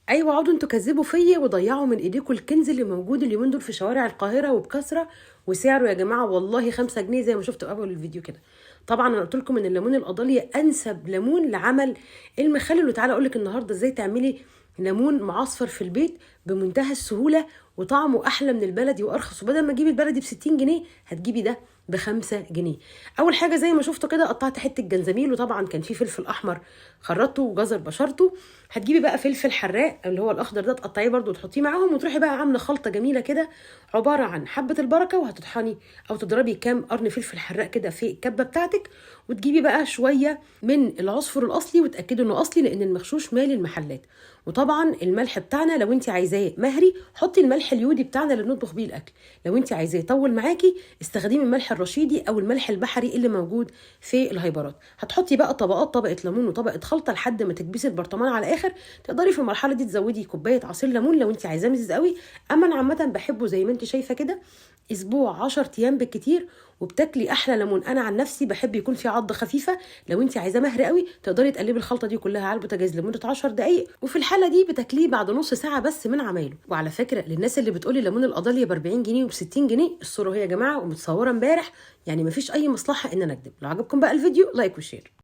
ايوه، اقعدوا انتوا كذبوا فيا وضيعوا من ايديكم الكنز اللي موجود اليومين دول في شوارع القاهره وبكثره، وسعره يا جماعه والله 5 جنيه زي ما شفتوا اول الفيديو كده. طبعا انا قلت لكم ان الليمون الايطالي انسب ليمون لعمل المخلل، وتعالى اقول لك النهارده ازاي تعملي ليمون معصفر في البيت بمنتهى السهوله، وطعمه احلى من البلدي وارخص. وبدل ما تجيبي البلدي ب 60 جنيه هتجيبي ده ب 5 جنيه. اول حاجه زي ما شفتوا كده قطعت حته جنزبيل، وطبعا كان في فلفل احمر خرطته وجزر بشرته. هتجيبي بقى فلفل حراق اللي هو الاخضر ده تقطعيه برده وتحطيه معاهم، وتروحي بقى عامله خلطه جميله كده عباره عن حبه البركه، وهتطحني او تضربي كام قرن فلفل حراق كده في الكبه بتاعتك. وتجيبي بقى شويه من العصفر الاصلي، وتاكدوا انه اصلي لان المغشوش مالي المحلات. وطبعا الملح بتاعنا لو انت عايزاه مهري حطي الملح اليودي بتاعنا اللي بنطبخ بيه الاكل، لو انت عايزاه يطول معاكي استخدمي الملح الرشيدي او الملح البحري اللي موجود في الهيبرات. هتحطي بقى طبقات، طبقه ليمون وطبقه خلطه لحد ما تكبسي البرطمان على الاخر. تقدري في المرحله دي تزودي كوبايه عصير ليمون لو انت عايزاه مزز قوي، اما انا عامه بحبه زي ما انت شايفه كده اسبوع 10 ايام بالكتير وبتاكلي احلى ليمون. انا عن نفسي بحب يكون في عضه خفيفه، لو انت عايزاه مهري قوي تقدري تقلبي الخلطه دي كلها على البوتاجاز لمده 10 دقائق، وفي الحاله دي بتاكليه بعد نص ساعه بس من عمايله. وعلى فكره للناس اللي بتقولي ليمون القضاليه ب 40 جنيه وب 60 جنيه الصوره هي يا جماعه ومتصوره امبارح، يعني مفيش اي مصلحه ان انا اكذب. لو عجبكم بقى الفيديو لايك وشير.